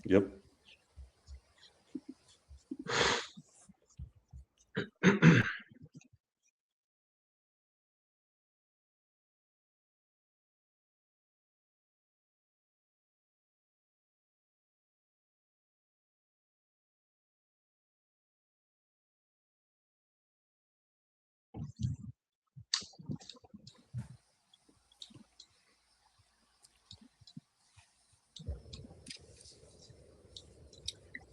Yep.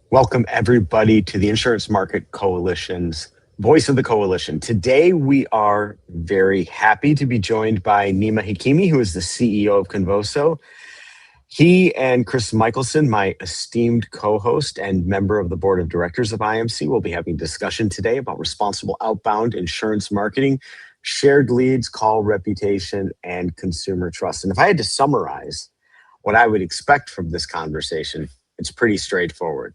Welcome, everybody, to the Insurance Market Coalition's Voice of the Coalition. Today, we are very happy to be joined by Nima Hakimi, who is the CEO of Convoso. He and Chris Michelson, my esteemed co-host and member of the board of directors of IMC, will be having a discussion today about responsible outbound insurance marketing, shared leads, call reputation, and consumer trust. And if I had to summarize what I would expect from this conversation, it's pretty straightforward.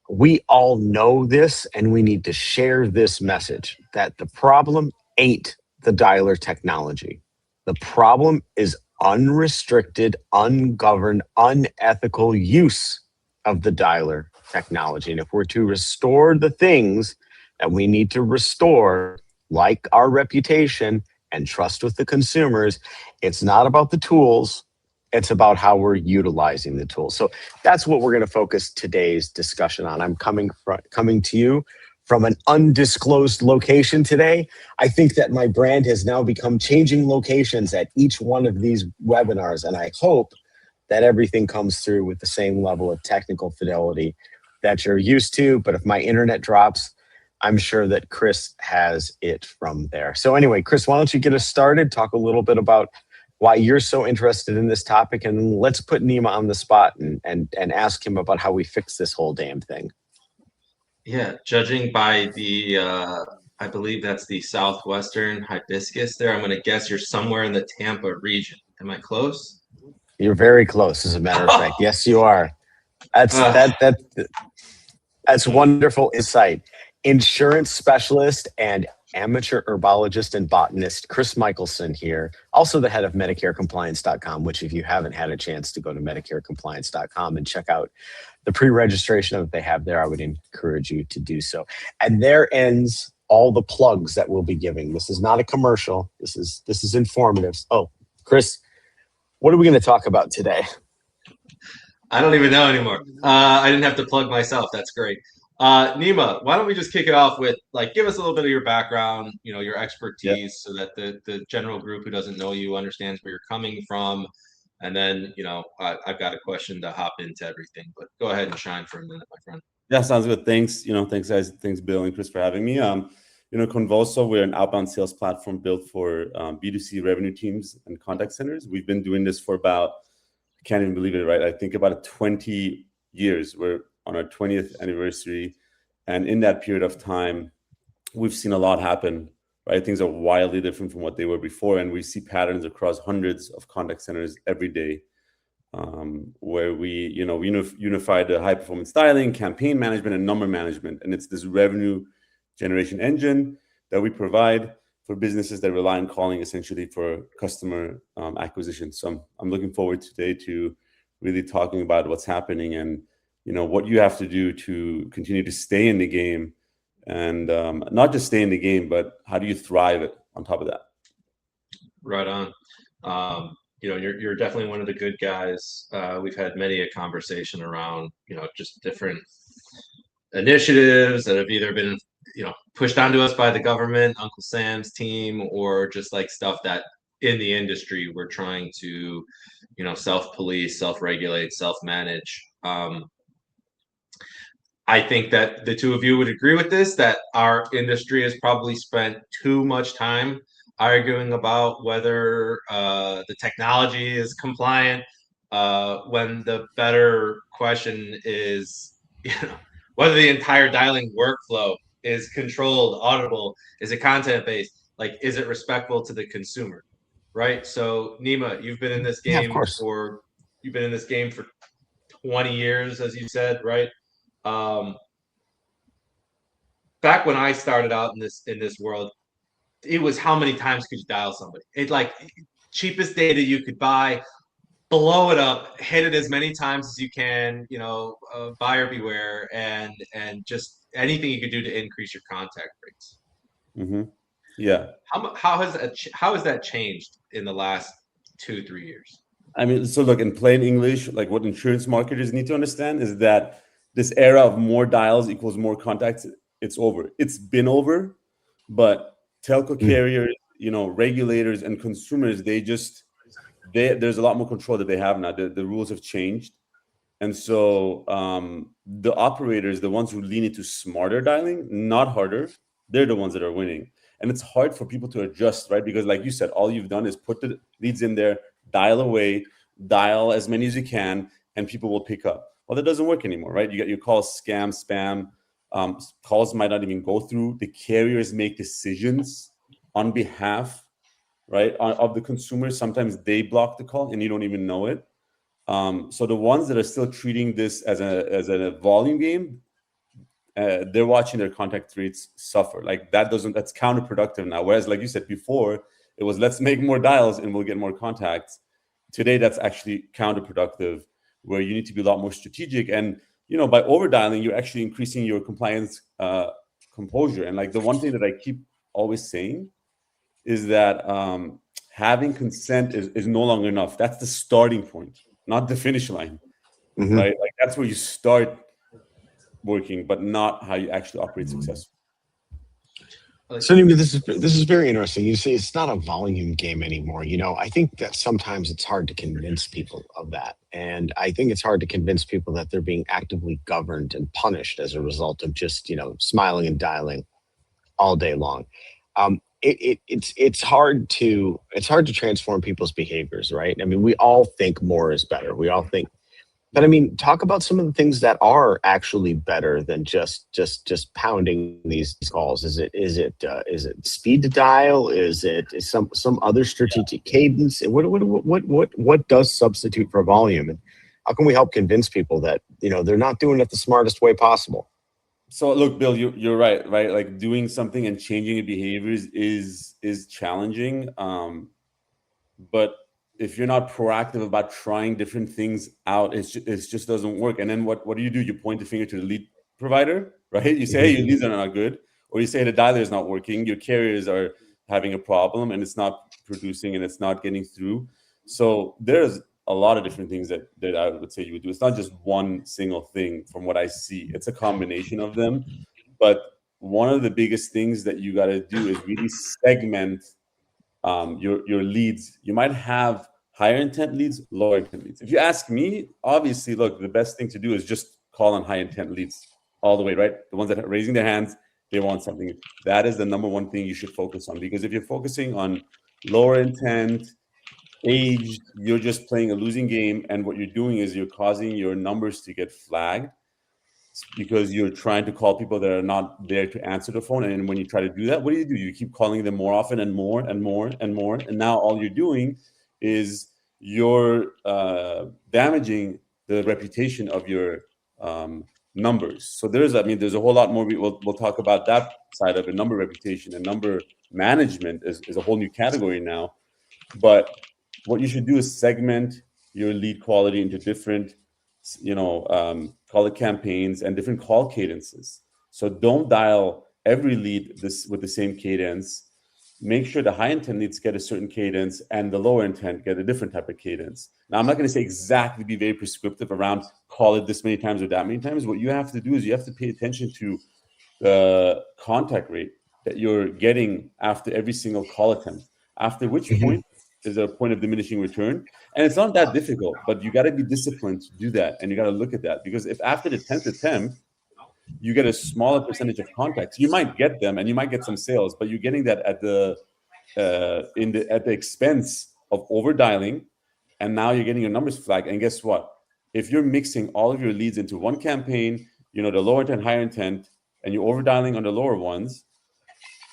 We all know this, and we need to share this message that the problem ain't the dialer technology. The problem is unrestricted, ungoverned, unethical use of the dialer technology. And if we're to restore the things that we need to restore, like our reputation and trust with the consumers, it's not about the tools. It's about how we're utilizing the tools. So that's what we're going to focus today's discussion on. I'm coming to you from an undisclosed location today. I think that my brand has now become changing locations at each one of these webinars, and I hope that everything comes through with the same level of technical fidelity that you're used to. But if my internet drops, I'm sure that Chris has it from there. So anyway, Chris, why don't you get us started? Talk a little bit about why you're so interested in this topic, and let's put Nima on the spot and ask him about how we fix this whole damn thing. Yeah, judging by the, I believe that's the southwestern hibiscus there, I'm going to guess you're somewhere in the Tampa region. Am I close? You're very close, as a matter of fact. Yes, you are. That's wonderful insight. Insurance specialist and amateur herbologist and botanist Chris Michelson here, also the head of MedicareCompliance.com, which if you haven't had a chance to go to MedicareCompliance.com and check out the pre-registration that they have there, I would encourage you to do so. And there ends all the plugs that we'll be giving. This is not a commercial. This is informative. Oh, Chris, what are we going to talk about today? I don't even know anymore. I didn't have to plug myself. That's great. Nima, why don't we just kick it off with, like, give us a little bit of your background, your expertise, so that the general group who doesn't know you understands where you're coming from. And then, I've got a question to hop into everything, but go ahead and shine for a minute, my friend. Yeah, sounds good. Thanks. Thanks guys. Thanks Bill and Chris for having me. Convoso, we're an outbound sales platform built for B2C revenue teams and contact centers. We've been doing this for about, I can't even believe it, right? I think about 20 years. We're on our 20th anniversary. And in that period of time, we've seen a lot happen, right? Things are wildly different from what they were before. And we see patterns across hundreds of contact centers every day, where we unified the high performance styling, campaign management, and number management. And it's this revenue generation engine that we provide for businesses that rely on calling essentially for customer acquisition. So I'm looking forward today to really talking about what's happening and what you have to do to continue to stay in the game, and not just stay in the game, but how do you thrive on top of that? Right on. You're definitely one of the good guys. We've had many a conversation around, just different initiatives that have either been, pushed onto us by the government, Uncle Sam's team, or just like stuff that in the industry we're trying to, self-police, self-regulate, self-manage. I think that the two of you would agree with this, that our industry has probably spent too much time arguing about whether the technology is compliant, when the better question is, whether the entire dialing workflow is controlled, auditable, is it content-based, like, is it respectful to the consumer, right? So, Nima, you've been in this game for 20 years, as you said, right? Back when I started out in this world, it was how many times could you dial somebody? It, like, cheapest data you could buy, blow it up, hit it as many times as you can, buyer beware, and just anything you could do to increase your contact rates. Mm-hmm. Yeah. How has that changed in the last 2-3 years? I mean, so look, in plain English, like what insurance marketers need to understand is that this era of more dials equals more contacts, it's over. It's been over, but telco carriers, regulators and consumers, there's a lot more control that they have now. The rules have changed. And so the operators, the ones who lean into smarter dialing, not harder, they're the ones that are winning. And it's hard for people to adjust, right? Because like you said, all you've done is put the leads in there, dial away, dial as many as you can, and people will pick up. Well, that doesn't work anymore, right? You get your calls scam, spam. Calls might not even go through. The carriers make decisions on behalf, right, of the consumers. Sometimes they block the call and you don't even know it. So the ones that are still treating this as a volume game, they're watching their contact rates suffer. Like that's counterproductive now. Whereas, like you said before, it was let's make more dials and we'll get more contacts. Today, that's actually counterproductive, where you need to be a lot more strategic. And by over dialing, you're actually increasing your compliance composure. And like the one thing that I keep always saying is that having consent is no longer enough. That's the starting point, not the finish line, right? Like that's where you start working, but not how you actually operate successfully. So Nima, this is very interesting. You say it's not a volume game anymore. I think that sometimes it's hard to convince people of that. And I think it's hard to convince people that they're being actively governed and punished as a result of just, smiling and dialing all day long. It's hard to transform people's behaviors, right? I mean, we all think more is better. We all think, but I mean, talk about some of the things that are actually better than just pounding these calls. Is it speed to dial? Is some other strategic cadence? What does substitute for volume? And how can we help convince people that they're not doing it the smartest way possible? So look, Bill, you're right? Like doing something and changing your behaviors is challenging. But if you're not proactive about trying different things out, it just doesn't work. And then what do? You point the finger to the lead provider, right? You say, hey, your leads are not good. Or you say the dialer is not working. Your carriers are having a problem and it's not producing and it's not getting through. So there's a lot of different things that I would say you would do. It's not just one single thing from what I see. It's a combination of them. But one of the biggest things that you got to do is really segment your leads. You might have higher intent leads, lower intent leads. If you ask me, obviously, look, the best thing to do is just call on high intent leads all the way, right? The ones that are raising their hands, they want something. That is the number one thing you should focus on, because if you're focusing on lower intent, age, you're just playing a losing game. And what you're doing is you're causing your numbers to get flagged because you're trying to call people that are not there to answer the phone. And when you try to do that, what do? You keep calling them more often and more and more and more. And now all you're doing is you're damaging the reputation of your numbers. So there's a whole lot more. We'll talk about that side of it. Number reputation and number management is a whole new category now. But what you should do is segment your lead quality into different, call it campaigns and different call cadences. So don't dial every lead with the same cadence. Make sure the high intent leads get a certain cadence and the lower intent get a different type of cadence. Now, I'm not going to say exactly be very prescriptive around call it this many times or that many times. What you have to do is you have to pay attention to the contact rate that you're getting after every single call attempt, after which point is a point of diminishing return. And it's not that difficult, but you got to be disciplined to do that. And you got to look at that, because if after the 10th attempt, you get a smaller percentage of contacts, you might get them and you might get some sales, but you're getting that at the expense of over dialing. And now you're getting your numbers flagged. And guess what? If you're mixing all of your leads into one campaign, the lower intent, higher intent, and you're over dialing on the lower ones,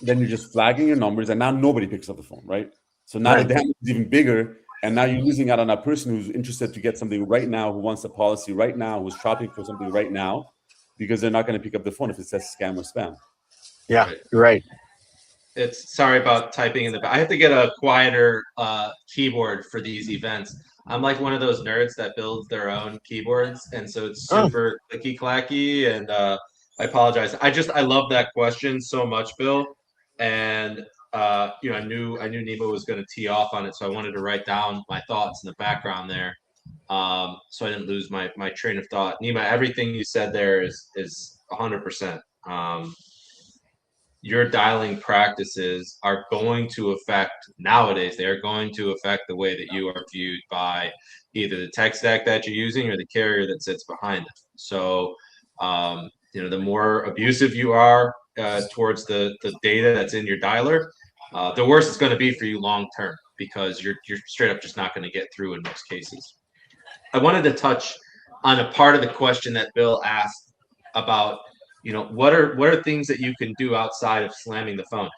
then you're just flagging your numbers, and now nobody picks up the phone, right? So now the damage is even bigger, and now you're losing out on that person who's interested to get something right now, who wants a policy right now, who's shopping for something right now, because they're not going to pick up the phone if it says scam or spam. Yeah, you're right. Sorry about typing in the back. I have to get a quieter keyboard for these events. I'm like one of those nerds that builds their own keyboards, and so it's Oh. super clicky clacky. And I apologize. I love that question so much, Bill. And I knew Nima was going to tee off on it, so I wanted to write down my thoughts in the background there, so I didn't lose my train of thought. Nima, everything you said there is 100%. Your dialing practices are going to affect nowadays. They are going to affect the way that you are viewed by either the tech stack that you're using or the carrier that sits behind it. So, the more abusive you are towards the data that's in your dialer, the worse it's going to be for you long term, because you're straight up just not going to get through in most cases. I wanted to touch on a part of the question that Bill asked about, what are things that you can do outside of slamming the phone.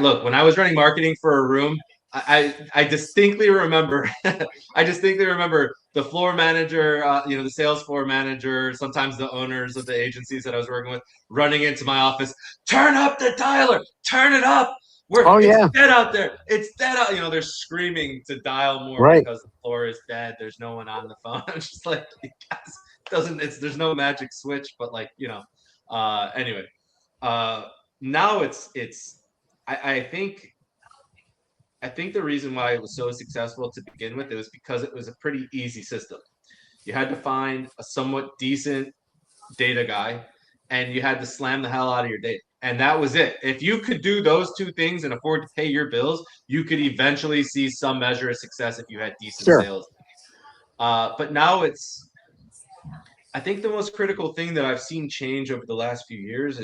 Look, when I was running marketing for a room, I distinctly remember the floor manager, the sales floor manager, sometimes the owners of the agencies that I was working with, running into my office, turn up the dialer, turn it up. It's dead out there. It's dead out. They're screaming to dial more because the floor is dead. There's no one on the phone. I'm just like, there's no magic switch, but anyway, now I think the reason why it was so successful to begin with, it was because it was a pretty easy system. You had to find a somewhat decent data guy, and you had to slam the hell out of your data. And that was it. If you could do those two things and afford to pay your bills, you could eventually see some measure of success if you had decent sales. But now I think the most critical thing that I've seen change over the last few years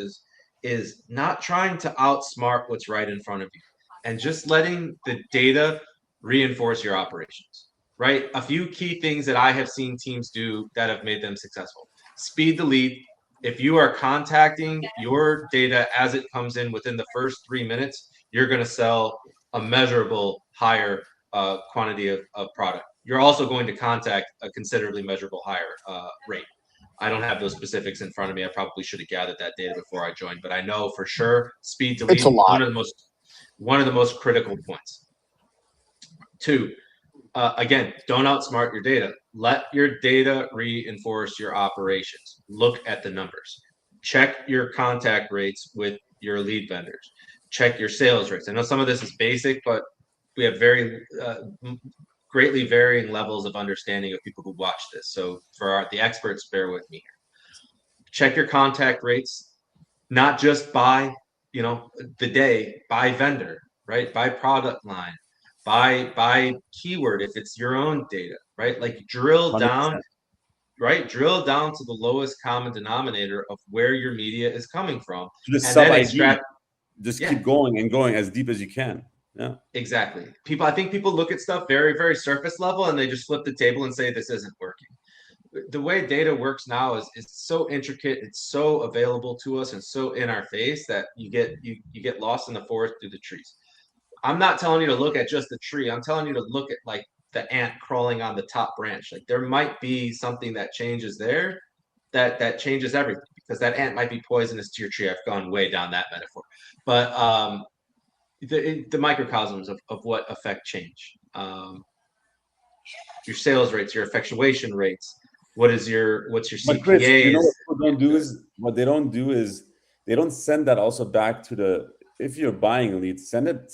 is not trying to outsmart what's right in front of you, and just letting the data reinforce your operations, right? A few key things that I have seen teams do that have made them successful. Speed the lead. If you are contacting your data as it comes in within the first 3 minutes, you're going to sell a measurable higher quantity of product. You're also going to contact a considerably measurable higher rate. I don't have those specifics in front of me. I probably should have gathered that data before I joined, but I know for sure speed to lead, one of the most critical points. 2, again, don't outsmart your data. Let your data reinforce your operations. Look at the numbers. Check your contact rates with your lead vendors. Check your sales rates. I know some of this is basic, but we have very greatly varying levels of understanding of people who watch this. So for the experts, bear with me here. Check your contact rates, not just by the day, by vendor, right? By product line, by keyword if it's your own data, right? Like drill 100%. down, right? Drill down to the lowest common denominator of where your media is coming from. The sub-ID, just keep going and going as deep as you can. Yeah, exactly. I think people look at stuff very, very surface level, and they just flip the table and say this isn't working. The way data works now is so intricate, it's so available to us and so in our face that you get lost in the forest through the trees. I'm not telling you to look at just the tree. I'm telling you to look at like the ant crawling on the top branch. Like there might be something that changes there that changes everything, because that ant might be poisonous to your tree. I've gone way down that metaphor, but the microcosms of what affect change. Your sales rates, your effectuation rates. What's your CPAs? But Chris, what they don't do is they don't send that also back to if you're buying leads, send it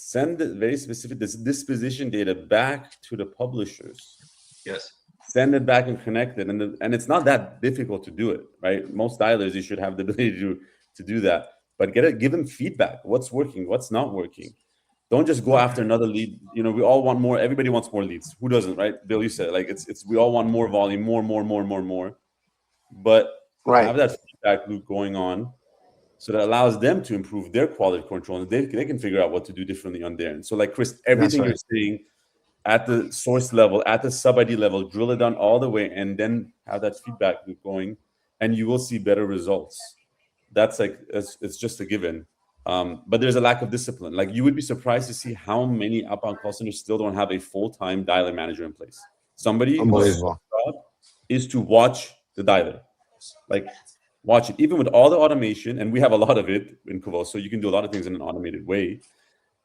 very specific, this disposition data back to the publishers. Yes. Send it back and connect it. And it's not that difficult to do it, right? Most dialers, you should have the ability to do that. But give them feedback. What's working? What's not working? Don't just go after another lead. We all want more. Everybody wants more leads. Who doesn't, right? Bill, you said it's we all want more volume, more. But have that feedback loop going on, so that allows them to improve their quality control, and they can figure out what to do differently on their end. So, like Chris, everything you're saying at the source level, at the sub-ID level, drill it down all the way, and then have that feedback loop going, and you will see better results. That's it's just a given. But there's a lack of discipline. Like you would be surprised to see how many outbound call centers still don't have a full-time dialer manager in place. Somebody whose job is to watch the dialer, like watch it. Even with all the automation, and we have a lot of it in Convoso, so you can do a lot of things in an automated way.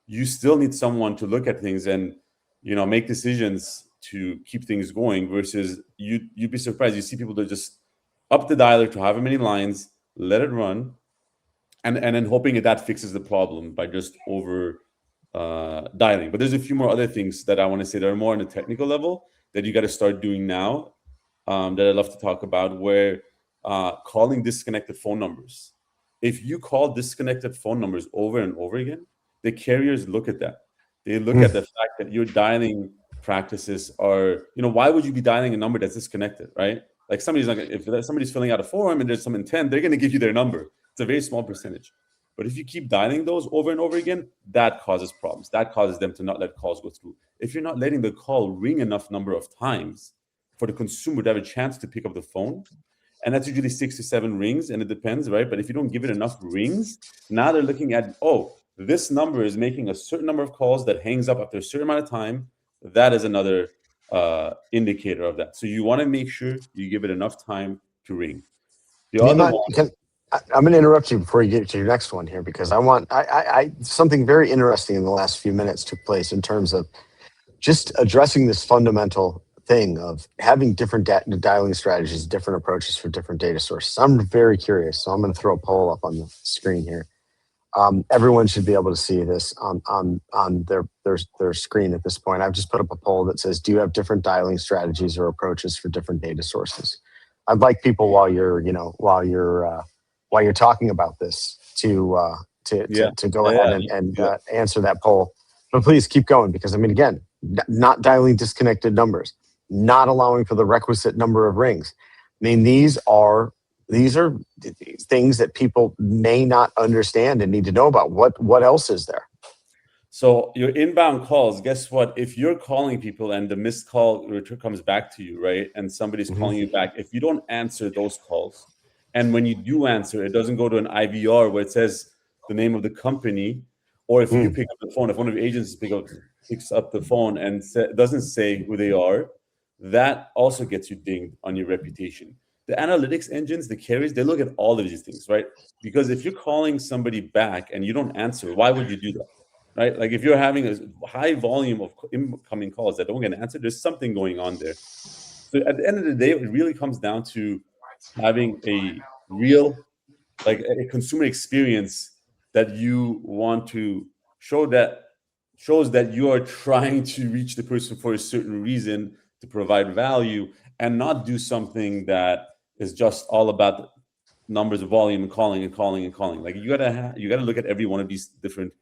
You still need someone to look at things and make decisions to keep things going versus you'd be surprised. You see people that just up the dialer to however many lines, let it run, and then hoping that fixes the problem by just over dialing. But there's a few more other things that I want to say that are more on the technical level that you got to start doing now, that I'd love to talk about, where calling disconnected phone numbers. If you call disconnected phone numbers over and over again, the carriers look at that. They look at the fact that your dialing practices are, why would you be dialing a number that's disconnected, right? Like if somebody's filling out a form and there's some intent, they're going to give you their number. It's a very small percentage. But if you keep dialing those over and over again, that causes problems. That causes them to not let calls go through. If you're not letting the call ring enough number of times for the consumer to have a chance to pick up the phone, and that's usually 6 to 7 rings, and it depends, right? But if you don't give it enough rings, now they're looking at, this number is making a certain number of calls that hangs up after a certain amount of time. That is another indicator of that. So you want to make sure you give it enough time to ring. I'm going to interrupt you before you get to your next one here, because I something very interesting in the last few minutes took place in terms of just addressing this fundamental thing of having different dialing strategies, different approaches for different data sources. I'm very curious, so I'm going to throw a poll up on the screen here. Everyone should be able to see this on their screen at this point. I've just put up a poll that says, do you have different dialing strategies or approaches for different data sources? I'd like people while you're talking about this to go ahead and answer that poll. But please keep going, because again, not dialing disconnected numbers, not allowing for the requisite number of rings. These are things that people may not understand and need to know about. What else is there? So your inbound calls, guess what? If you're calling people and the missed call return comes back to you, right? And somebody's calling you back, if you don't answer those calls, and when you do answer, it doesn't go to an IVR where it says the name of the company, or if you pick up the phone, if one of your agents picks up the phone and doesn't say who they are, that also gets you dinged on your reputation. The analytics engines, the carriers, they look at all of these things, right? Because if you're calling somebody back and you don't answer, why would you do that, right? Like if you're having a high volume of incoming calls that don't get answered, there's something going on there. So at the end of the day, it really comes down to having a real, like a consumer experience that you want to shows that you are trying to reach the person for a certain reason, to provide value, and not do something that is just all about numbers of volume and calling. Like you gotta look at every one of these different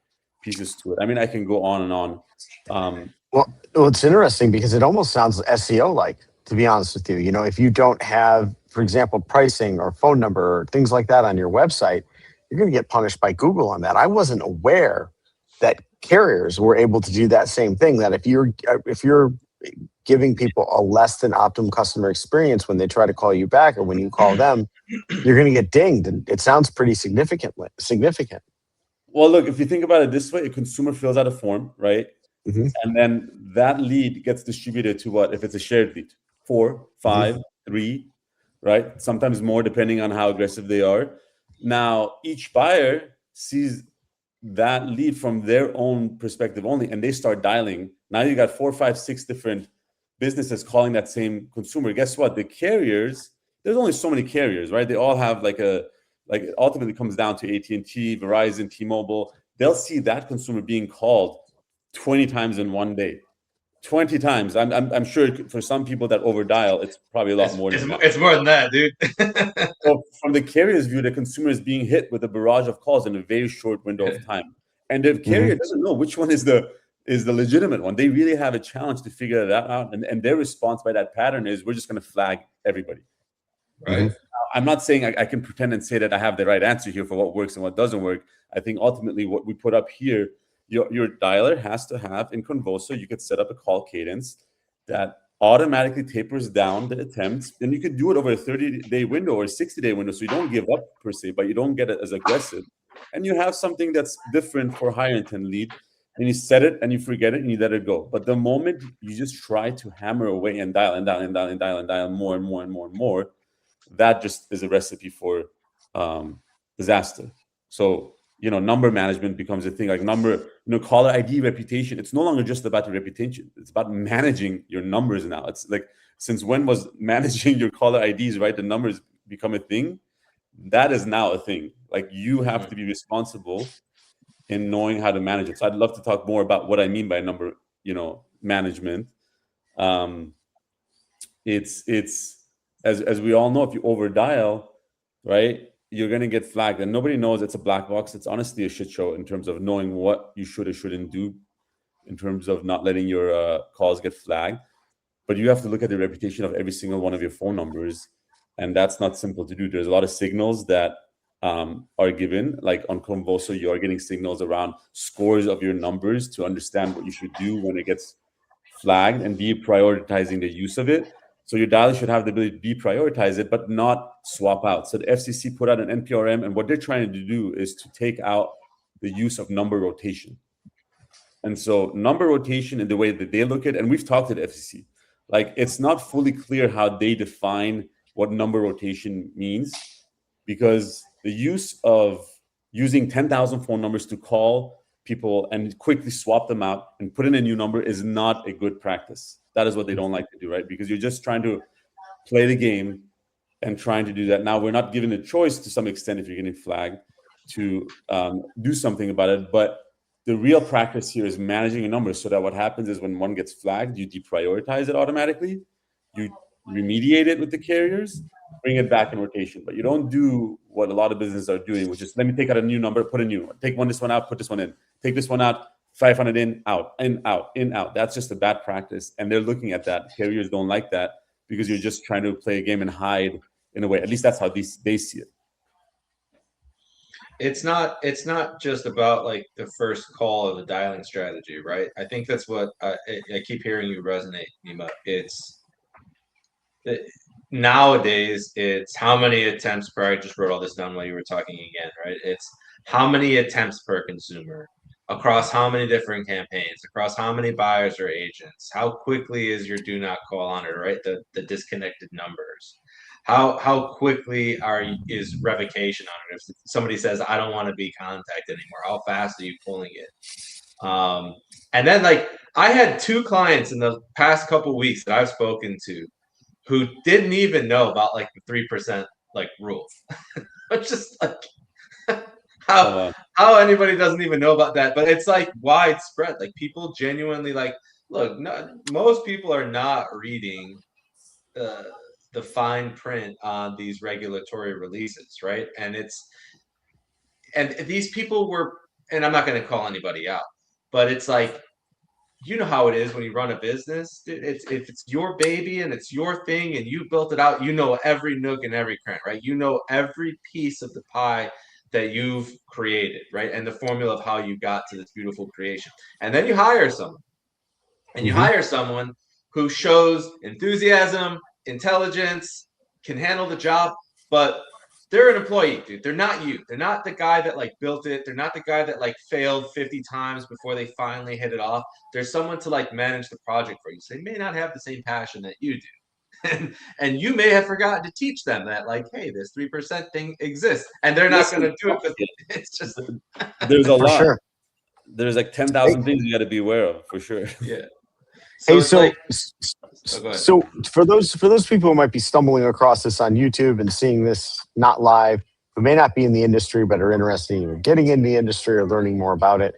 pieces to it. I can go on and on. Well, it's interesting because it almost sounds SEO like, to be honest with you. If you don't have, for example, pricing or phone number or things like that on your website, you're going to get punished by Google on that. I wasn't aware that carriers were able to do that same thing. That if you're giving people a less than optimum customer experience when they try to call you back or when you call them, you're going to get dinged. And it sounds pretty significant. Well, look, if you think about it this way, a consumer fills out a form, right? And then that lead gets distributed to what? If it's a shared lead, 4, 5, 3, right? Sometimes more, depending on how aggressive they are. Now, each buyer sees that lead from their own perspective only, and they start dialing. Now you got 4, 5, 6 different businesses calling that same consumer. Guess what? The carriers, there's only so many carriers, right? They all have it ultimately comes down to AT&T, Verizon, T-Mobile. They'll see that consumer being called 20 times in one day. 20 times. I'm sure for some people that overdial, it's probably a lot more than that. It's more than that, dude. So from the carrier's view, the consumer is being hit with a barrage of calls in a very short window of time. And the carrier doesn't know which one is the legitimate one. They really have a challenge to figure that out. And their response by that pattern is, we're just going to flag everybody. Right? I'm not saying I can pretend and say that I have the right answer here for what works and what doesn't work. I think ultimately what we put up here, your dialer has to have in Convoso, you could set up a call cadence that automatically tapers down the attempts. And you could do it over a 30-day window or a 60-day window. So you don't give up per se, but you don't get it as aggressive. And you have something that's different for higher intent lead. And you set it and you forget it and you let it go. But the moment you just try to hammer away and dial more and more, that just is a recipe for disaster. So number management becomes a thing. Like caller ID reputation. It's no longer just about your reputation. It's about managing your numbers now. It's like, since when was managing your caller IDs, right? The numbers become a thing. That is now a thing. Like, you have to be responsible in knowing how to manage it. So I'd love to talk more about what I mean by number, management. It's as we all know, if you over dial, right, you're going to get flagged, and nobody knows. It's a black box. It's honestly a shit show in terms of knowing what you should or shouldn't do in terms of not letting your calls get flagged. But you have to look at the reputation of every single one of your phone numbers, and that's not simple to do. There's a lot of signals that are given. Like on Convoso, you are getting signals around scores of your numbers to understand what you should do when it gets flagged, and deprioritizing the use of it. So your dialer should have the ability to deprioritize it, but not swap out. So the FCC put out an NPRM, and what they're trying to do is to take out the use of number rotation. And so number rotation, in the way that they look at it, and we've talked to the FCC, like, it's not fully clear how they define what number rotation means, because the use of using 10,000 phone numbers to call people and quickly swap them out and put in a new number is not a good practice. That is what they don't like to do, right? Because you're just trying to play the game and trying to do that. Now, we're not given a choice to some extent, if you're getting flagged, to do something about it. But the real practice here is managing your numbers, so that what happens is when one gets flagged, you deprioritize it automatically, you remediate it with the carriers, bring it back in rotation. But you don't do what a lot of businesses are doing, which is, let me take out a new number, put a new one, take this one out, put this one in, take this one out, 500 in, out, in, out, in, out. That's just a bad practice. And they're looking at that. Carriers don't like that, because you're just trying to play a game and hide in a way. At least that's how they see it. It's not just about like the first call or the dialing strategy, right? I think that's what I keep hearing you resonate, Nima. Nowadays, it's how many attempts per. I just wrote all this down while you were talking again, right? It's how many attempts per consumer across how many different campaigns, across how many buyers or agents. How quickly is your do not call on it, right? The disconnected numbers. How quickly is revocation on it? If somebody says, I don't want to be contacted anymore, how fast are you pulling it? And then, like, I had 2 clients in the past couple weeks that I've spoken to who didn't even know about like the 3% like rule. It's just like how anybody doesn't even know about that, but it's like widespread. Like, people genuinely, like, look, most people are not reading the fine print on these regulatory releases, right? And these people were, and I'm not going to call anybody out, but it's like, you know how it is when you run a business. If it's your baby and it's your thing and you built it out, you know every nook and every cranny, right? You know every piece of the pie that you've created, right? And the formula of how you got to this beautiful creation. And then you hire someone. And you hire someone who shows enthusiasm, intelligence, can handle the job, but they're an employee, dude. They're not you. They're not the guy that like built it. They're not the guy that like failed 50 times before they finally hit it off. There's someone to like manage the project for you. So they may not have the same passion that you do. And you may have forgotten to teach them that, like, hey, this 3% thing exists, and they're not going to do it. But it's just there's a lot. Sure. There's like 10,000 things you got to be aware of, for sure. Yeah. So for those people who might be stumbling across this on YouTube and seeing this not live, who may not be in the industry but are interested in getting in the industry or learning more about it,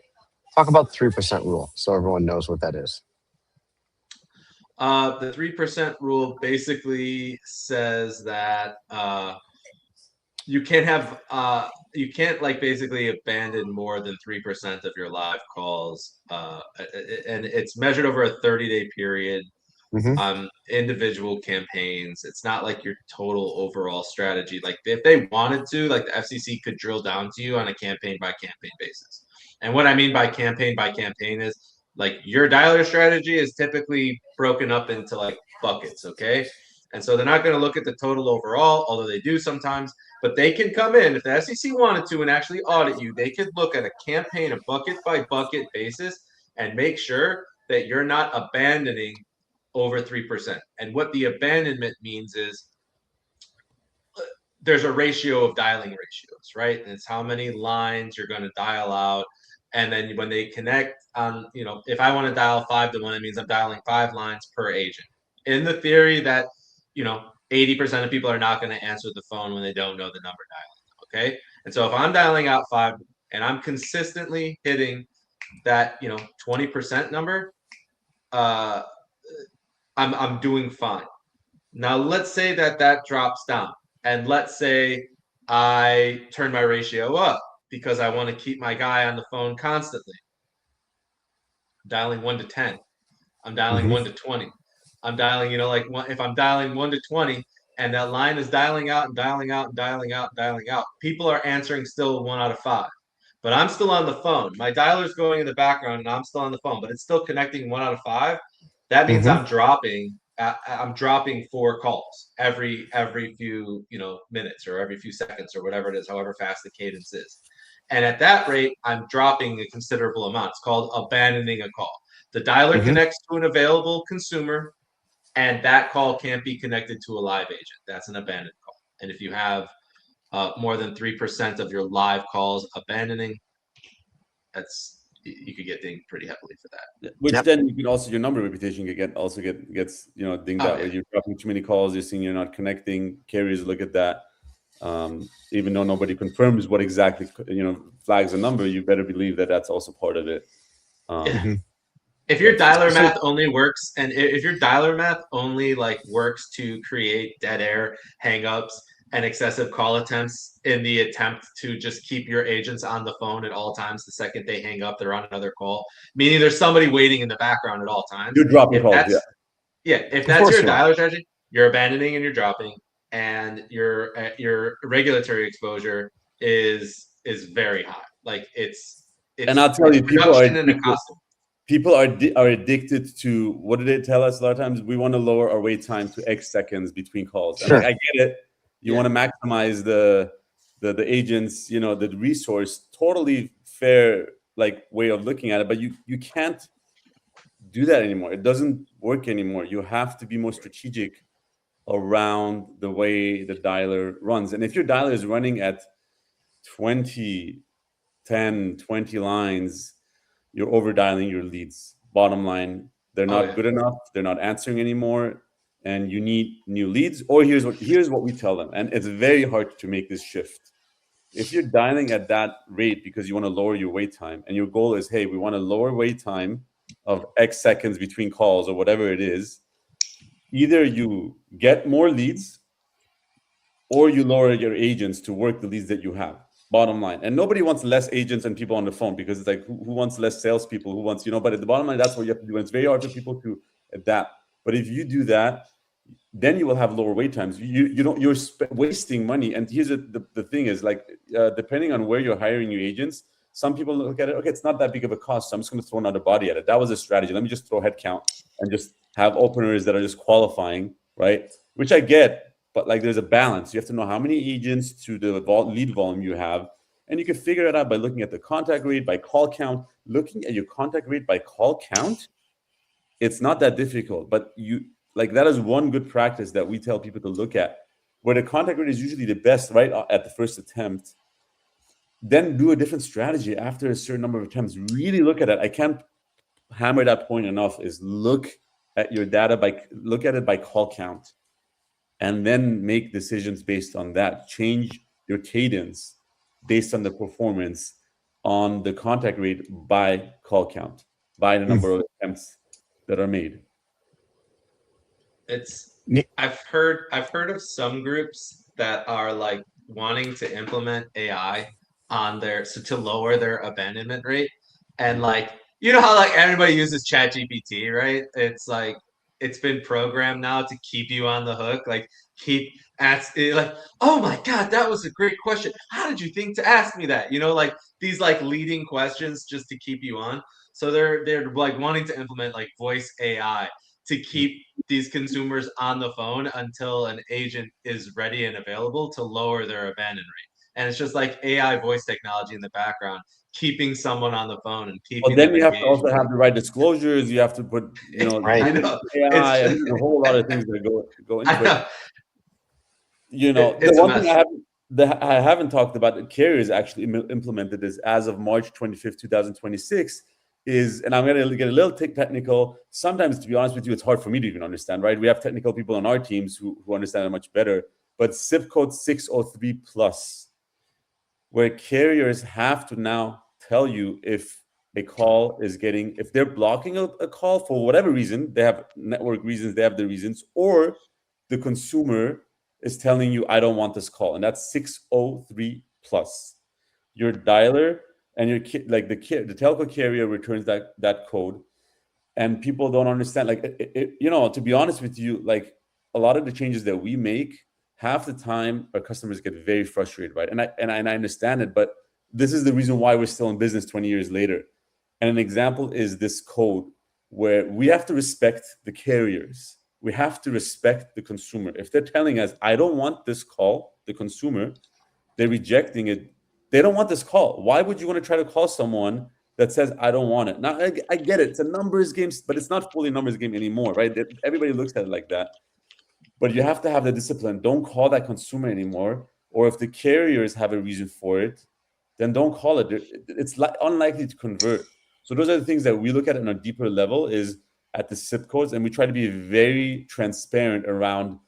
talk about the 3% rule so everyone knows what that is. The 3% rule basically says that you can't like basically abandon more than 3% of your live calls, and it's measured over a 30-day period. Individual campaigns. It's not like your total overall strategy. Like, if they wanted to, like, the FCC could drill down to you on a campaign by campaign basis. And what I mean by campaign is, like, your dialer strategy is typically broken up into like buckets, okay? And so they're not going to look at the total overall, although they do sometimes, but they can come in, if the FCC wanted to and actually audit you, they could look at a campaign, a bucket by bucket basis, and make sure that you're not abandoning over 3%. And what the abandonment means is there's a ratio of dialing ratios, right? And it's how many lines you're going to dial out. And then when they connect on, if I want to dial 5 to 1, it means I'm dialing 5 lines per agent. In the theory that, 80% of people are not going to answer the phone when they don't know the number dialing. Okay. And so if I'm dialing out 5 and I'm consistently hitting that, 20% number, I'm doing fine. Now, let's say that drops down. And let's say I turn my ratio up because I want to keep my guy on the phone constantly. I'm dialing 1 to 10. I'm dialing 1 to 20. I'm dialing, if I'm dialing 1 to 20 and that line is dialing out and dialing out and dialing out and dialing out, people are answering still 1 out of 5. But I'm still on the phone. My dialer's going in the background and I'm still on the phone, but it's still connecting 1 out of 5. That means I'm dropping 4 calls every few minutes or every few seconds or whatever it is, however fast the cadence is. And at that rate, I'm dropping a considerable amount. It's called abandoning a call. The dialer connects to an available consumer, and that call can't be connected to a live agent. That's an abandoned call. And if you have more than 3% of your live calls abandoning, you could get dinged pretty heavily for that. Which then you can also, your number reputation gets dinged out. Where you're dropping too many calls, you're seeing you're not connecting. Carriers look at that. Even though nobody confirms what exactly flags a number, you better believe that that's also part of it. If your dialer math only works, and if your dialer math only works to create dead air, hangups, and excessive call attempts in the attempt to just keep your agents on the phone at all times, the second they hang up, they're on another call, meaning there's somebody waiting in the background at all times. You're dropping calls, if that's your dialer strategy, you're abandoning and you're dropping, and your regulatory exposure is very high. It's and I'll tell you, people are addicted to, what do they tell us a lot of times? We want to lower our wait time to X seconds between calls. Sure. And I get it. You want to maximize the agents, the resource. Totally fair way of looking at it, but you can't do that anymore. It doesn't work anymore. You have to be more strategic around the way the dialer runs. And if your dialer is running at 20 lines, you're over dialing your leads. Bottom line, they're not good enough. They're not answering anymore, and you need new leads. Or here's what we tell them, and it's very hard to make this shift. If you're dialing at that rate because you want to lower your wait time, and your goal is, hey, we want to lower wait time of X seconds between calls or whatever it is, either you get more leads or you lower your agents to work the leads that you have. Bottom line. And nobody wants less agents and people on the phone, because it's who wants less salespeople? Who wants, but at the bottom line, that's what you have to do. And it's very hard for people to adapt. But if you do that, then you will have lower wait times. You're wasting money. And here's the thing is, depending on where you're hiring your agents, some people look at it, okay, it's not that big of a cost, so I'm just going to throw another body at it. That was a strategy. Let me just throw headcount and just have openers that are just qualifying, right? Which I get. But there's a balance. You have to know how many agents to the lead volume you have. And you can figure it out by looking at the contact rate by call count. Looking at your contact rate by call count, it's not that difficult. But that is one good practice that we tell people to look at, where the contact rate is usually the best right at the first attempt. Then do a different strategy after a certain number of attempts. Really look at it. I can't hammer that point enough, is look at your data look at it by call count. And then make decisions based on that. Change your cadence based on the performance on the contact rate by call count, by the number of attempts that are made. I've heard of some groups that are wanting to implement AI on to lower their abandonment rate. And how everybody uses ChatGPT, right? It's been programmed now to keep you on the hook, keep asking, oh my God, that was a great question. How did you think to ask me that? These leading questions just to keep you on. So they're wanting to implement voice AI to keep these consumers on the phone until an agent is ready and available to lower their abandon rate. And it's just AI voice technology in the background, keeping someone on the phone and keeping. Well, then you have to also have the right disclosures. You have to put, right. AI, and a whole lot of things that go into it. the It's a one thing mess. I haven't talked about, the carriers actually implemented this as of March 25th, 2026, and I'm going to get a little technical. Sometimes, to be honest with you, it's hard for me to even understand, right? We have technical people on our teams who understand it much better. But zip code 603 plus, where carriers have to now tell you if a call is if they're blocking a call for whatever reason, they have network reasons, they have the reasons, or the consumer is telling you, I don't want this call. And that's 603 plus. Your dialer and the telco carrier returns that code. And people don't understand, to be honest with you, like a lot of the changes that we make, half the time our customers get very frustrated, right? And I understand it, but this is the reason why we're still in business 20 years later. And an example is this code, where we have to respect the carriers. We have to respect the consumer. If they're telling us, I don't want this call, the consumer, they're rejecting it. They don't want this call. Why would you want to try to call someone that says, I don't want it? Now, I get it. It's a numbers game, but it's not fully a numbers game anymore, right? Everybody looks at it like that. But you have to have the discipline. Don't call that consumer anymore. Or if the carriers have a reason for it, then don't call it. It's unlikely to convert. So those are the things that we look at on a deeper level, is at the zip codes, and we try to be very transparent around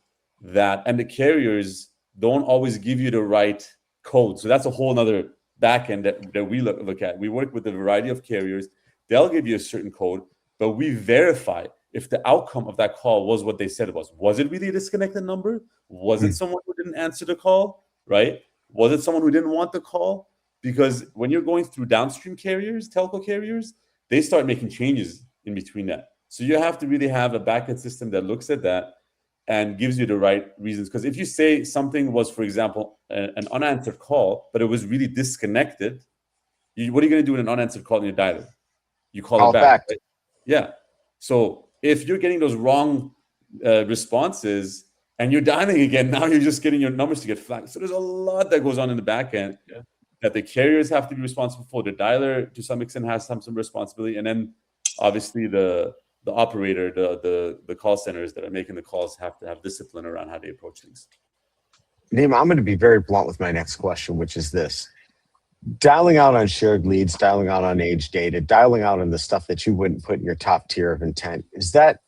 that. And the carriers don't always give you the right code. So that's a whole nother backend that we look at. We work with a variety of carriers. They'll give you a certain code, but we verify if the outcome of that call was what they said it was. Was it really a disconnected number? Was it someone who didn't answer the call, right? Was it someone who didn't want the call? Because when you're going through downstream carriers, telco carriers, they start making changes in between that. So you have to really have a backend system that looks at that and gives you the right reasons. Because if you say something was, for example, an unanswered call, but it was really disconnected, what are you going to do with an unanswered call in your dialer? You call it back. Right? Yeah. So if you're getting those wrong responses and you're dialing again, now you're just getting your numbers to get flagged. So there's a lot that goes on in the back end that the carriers have to be responsible for. The dialer, to some extent, has some responsibility. And then obviously the operator, the call centers that are making the calls have to have discipline around how they approach things. Nima, I'm going to be very blunt with my next question, which is this. Dialing out on shared leads, dialing out on age data, dialing out on the stuff that you wouldn't put in your top tier of intent, is that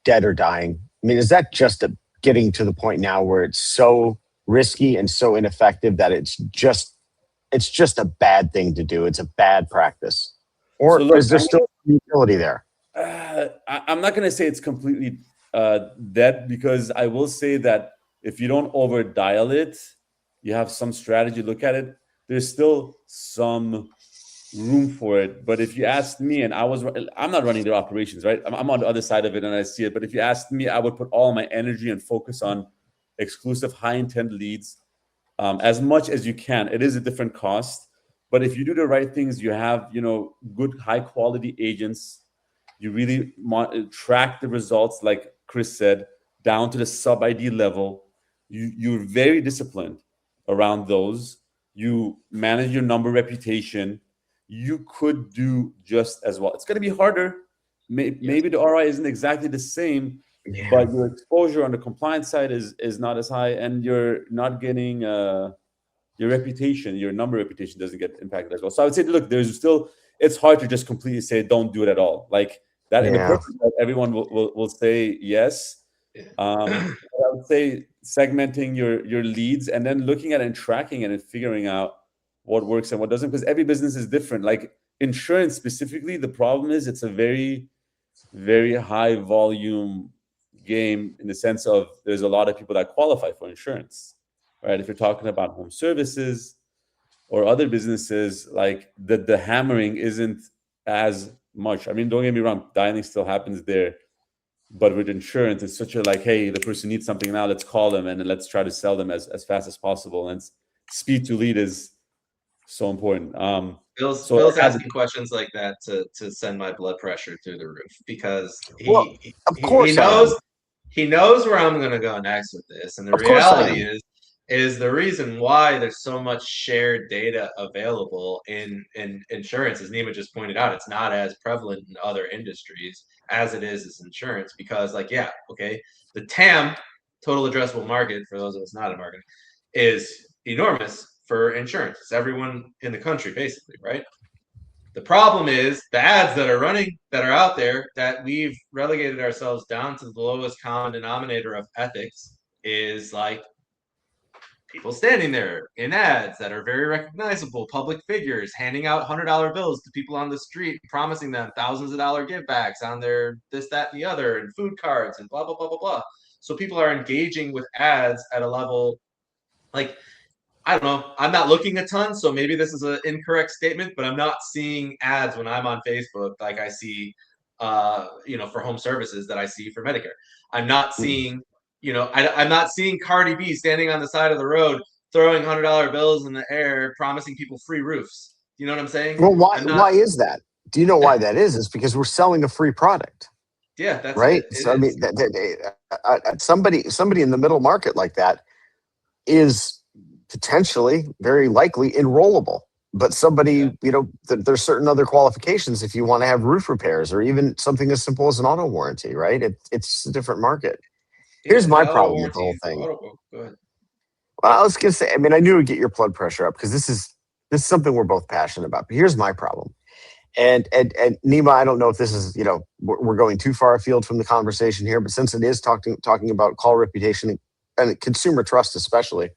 dead or dying? I mean, is that just getting to the point now where it's so risky and so ineffective that it's just a bad thing to do? It's a bad practice. Or is there still utility there? I'm not going to say it's completely dead, because I will say that if you don't over dial it, you have some strategy, look at it, there's still some room for it. But if you asked me, and I'm not running their operations, right? I'm on the other side of it and I see it. But if you asked me, I would put all my energy and focus on exclusive high intent leads as much as you can. It is a different cost, but if you do the right things, you have, good high quality agents. You really track the results, like Chris said, down to the sub ID level. You're very disciplined around those. You manage your number reputation. You could do just as well. It's going to be harder. Maybe the ROI isn't exactly the same, but your exposure on the compliance side is not as high, and you're not getting your reputation, your number reputation doesn't get impacted as well. So I would say, look, it's hard to just completely say don't do it at all. Like that in the perfect world, everyone will say yes. I would say segmenting your leads and then looking at it and tracking it and figuring out what works and what doesn't, because every business is different. Like insurance specifically, the problem is it's a very, very high volume game, in the sense of there's a lot of people that qualify for insurance, right? If you're talking about home services or other businesses, like the hammering isn't as much. I mean, don't get me wrong, dialing still happens there. But with insurance, it's such a hey, the person needs something now, let's call them and let's try to sell them as fast as possible. And speed to lead is so important. Bill's asking questions like that to send my blood pressure through the roof, because he knows where I'm going to go next with this. And the reality is the reason why there's so much shared data available in insurance, as Nima just pointed out, it's not as prevalent in other industries as it is insurance, because the TAM total addressable market, for those of us not in marketing, is enormous for insurance. It's everyone in the country, basically, right? The problem is the ads that are running, that are out there, that we've relegated ourselves down to the lowest common denominator of ethics, is like people standing there in ads that are very recognizable, public figures handing out $100 bills to people on the street, promising them thousands of dollar givebacks on their this, that, and the other, and food cards and blah, blah, blah, blah, blah. So people are engaging with ads at a level like, I don't know. I'm not looking a ton, so maybe this is an incorrect statement, but I'm not seeing ads when I'm on Facebook like I see, for home services that I see for Medicare. I'm not seeing, I'm not seeing Cardi B standing on the side of the road throwing $100 bills in the air, promising people free roofs. You know what I'm saying? Well, I'm not. why is that? Do you know why that is? It's because we're selling a free product. Yeah, that's right. It So I mean, somebody in the middle market like that is potentially, very likely, enrollable. But somebody, there's certain other qualifications if you want to have roof repairs or even something as simple as an auto warranty, right? It's a different market. Here's my problem with the whole thing. Go ahead. Well, I was gonna say, I mean, I knew it would get your blood pressure up because this is something we're both passionate about. But here's my problem. And Nima, I don't know if this is, we're going too far afield from the conversation here, but since it is talking about call reputation and consumer trust especially,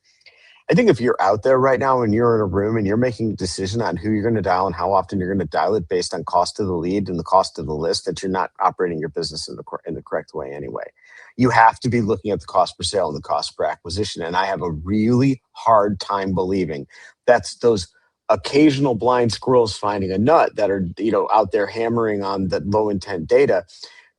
I think if you're out there right now and you're in a room and you're making a decision on who you're going to dial and how often you're going to dial it based on cost of the lead and the cost of the list, that you're not operating your business in the correct way anyway. You have to be looking at the cost per sale and the cost per acquisition. And I have a really hard time believing that's those occasional blind squirrels finding a nut that are, out there hammering on the low intent data,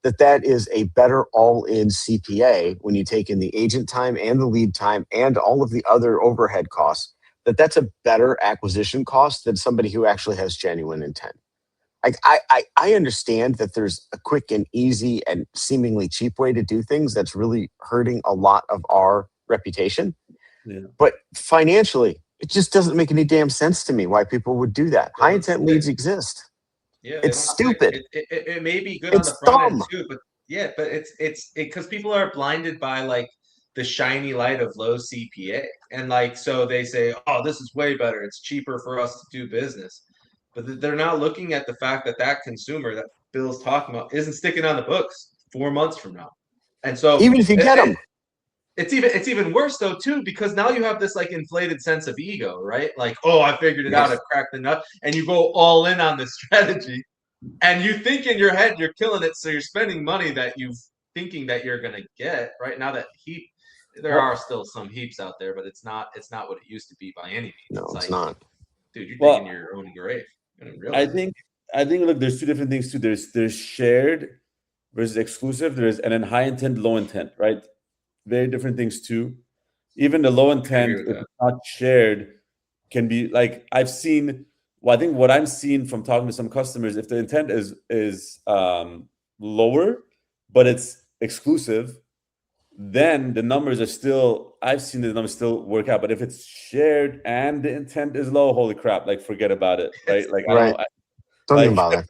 that is a better all-in CPA when you take in the agent time and the lead time and all of the other overhead costs, that's a better acquisition cost than somebody who actually has genuine intent. I understand that there's a quick and easy and seemingly cheap way to do things that's really hurting a lot of our reputation. Yeah. But financially, it just doesn't make any damn sense to me why people would do that. High intent leads exist. Yeah, it's stupid. It may be good it's on the front dumb. end too, but it's because people are blinded by like the shiny light of low CPA, and like so they say, oh, this is way better. It's cheaper for us to do business, but they're not looking at the fact that consumer that Bill's talking about isn't sticking on the books 4 months from now, and so even if you get them. It's even worse though too, because now you have this like inflated sense of ego, right? Like, oh, I figured it out, I've cracked the nut, and you go all in on this strategy, and you think in your head you're killing it, so you're spending money that you thinking that you're gonna get. Right now, that heap, there are still some heaps out there, but it's not what it used to be by any means. No, it's like, not. Dude, you're digging your own grave. I think look, there's two different things too. There's shared versus exclusive. And then high intent, low intent, right? Very different things too. Even the low intent, if it's not shared, can be like I've seen. Well, I think what I'm seeing from talking to some customers, if the intent is lower, but it's exclusive, then the numbers are still. I've seen the numbers still work out. But if it's shared and the intent is low, holy crap! Like forget about it, right? Like right. Don't even bother.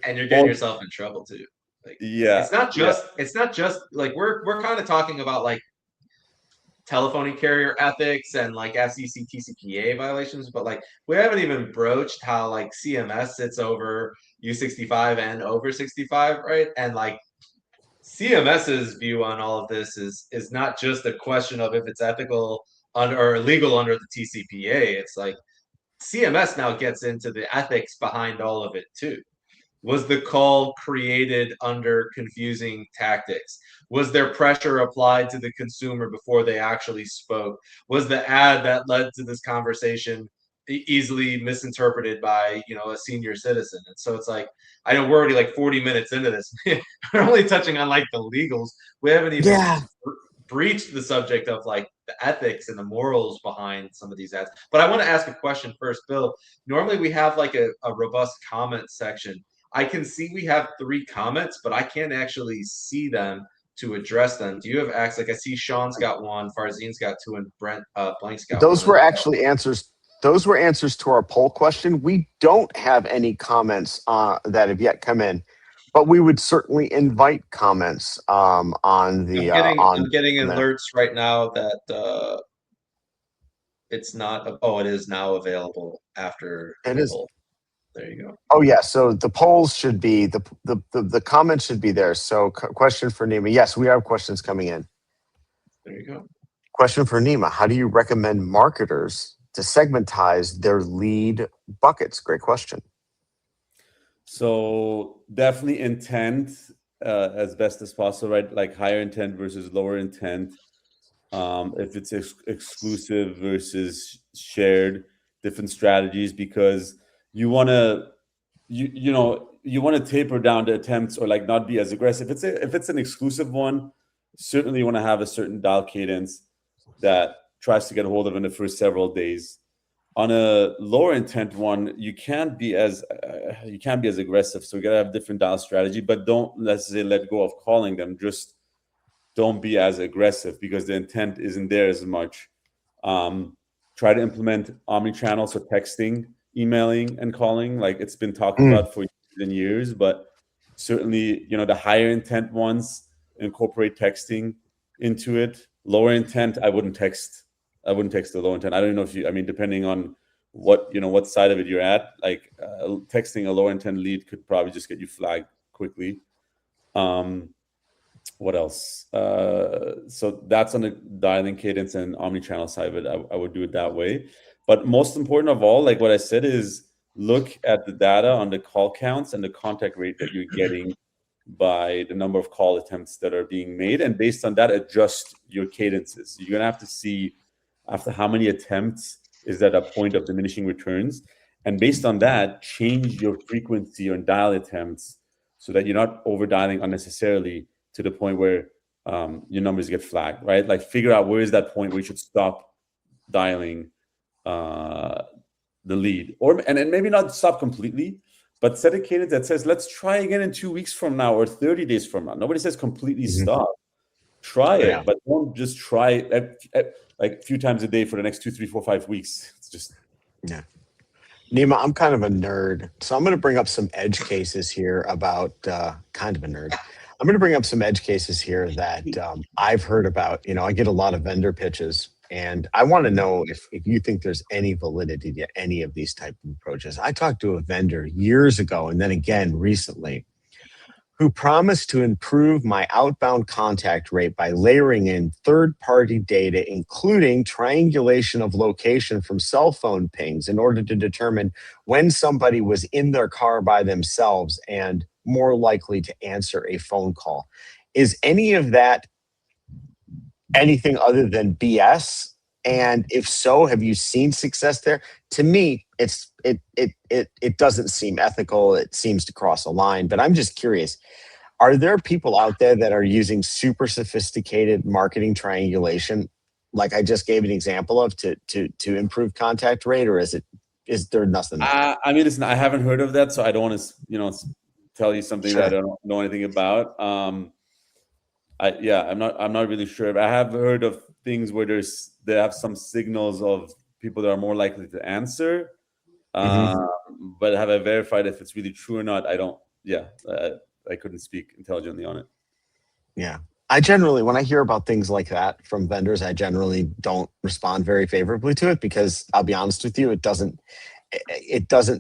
And you're getting yourself in trouble too. Like, yeah, it's not just like we're kind of talking about like telephony carrier ethics and like FCC TCPA violations, but like we haven't even broached how like CMS sits over U65 and over 65, right? And like CMS's view on all of this is not just a question of if it's ethical or legal under the TCPA. It's like CMS now gets into the ethics behind all of it too. Was the call created under confusing tactics? Was there pressure applied to the consumer before they actually spoke? Was the ad that led to this conversation easily misinterpreted by a senior citizen? And so it's like, I know we're already like 40 minutes into this. We're only touching on like the legals. We haven't even breached the subject of like the ethics and the morals behind some of these ads. But I want to ask a question first, Bill. Normally we have like a robust comment section. I can see we have 3 comments, but I can't actually see them to address them. Do you have access? Like I see Sean's got 1, Farzine's got 2, and Blank's got 1. Those were actually answers. Those were answers to our poll question. We don't have any comments that have yet come in. but we would certainly invite comments on the I'm getting on that. alerts right now that it's not. Oh, it is now available after It the is. poll. There you go. Oh yeah, so the polls should be the comments should be there. So question for Nima. Yes, we have questions coming in. There you go. Question for Nima. How do you recommend marketers to segmentize their lead buckets? Great question. So definitely intent as best as possible, right? Like higher intent versus lower intent. If it's exclusive versus shared, different strategies, because you want to you want to taper down the attempts or like not be as aggressive. If it's an exclusive one, certainly you want to have a certain dial cadence that tries to get a hold of in the first several days. On a lower intent one, you can't be as aggressive. So you gotta have different dial strategy, but don't necessarily let go of calling them. Just don't be as aggressive because the intent isn't there as much. Try to implement omni-channel, so texting, emailing, and calling. Like it's been talked about for years and years, but certainly, the higher intent ones incorporate texting into it. Lower intent, I wouldn't text the low intent. I don't know if you, I mean, depending on what side of it you're at, like texting a low intent lead could probably just get you flagged quickly. What else? So that's on the dialing cadence and omni-channel side of it. I would do it that way. But most important of all, like what I said, is look at the data on the call counts and the contact rate that you're getting by the number of call attempts that are being made. And based on that, adjust your cadences. You're going to have to see after how many attempts is that a point of diminishing returns. And based on that, change your frequency on dial attempts so that you're not over dialing unnecessarily to the point where your numbers get flagged, right? Like figure out where is that point where you should stop dialing the lead, and maybe not stop completely, but set a cadence that says, let's try again in 2 weeks from now or 30 days from now. Nobody says completely stop. Try it, but don't just try it like a few times a day for the next 2, 3, 4, 5 weeks. It's just Nima, I'm kind of a nerd, so I'm going to bring up some edge cases here about kind of a nerd. I'm going to bring up some edge cases here that I've heard about. I get a lot of vendor pitches, and I want to know if you think there's any validity to any of these type of approaches. I talked to a vendor years ago, and then again recently, who promised to improve my outbound contact rate by layering in third-party data, including triangulation of location from cell phone pings in order to determine when somebody was in their car by themselves and more likely to answer a phone call. Is any of that anything other than BS? And if so, have you seen success there? To me, it doesn't seem ethical. It seems to cross a line, but I'm just curious. Are there people out there that are using super sophisticated marketing triangulation, like I just gave an example of, to improve contact rate, or is there nothing there? I mean, listen, I haven't heard of that, so I don't want to, tell you something Sure. that I don't know anything about. I'm not really sure. I have heard of things where they have some signals of people that are more likely to answer, but have I verified if it's really true or not? I don't. I couldn't speak intelligently on it. Yeah. I generally, when I hear about things like that from vendors, I generally don't respond very favorably to it because I'll be honest with you, it doesn't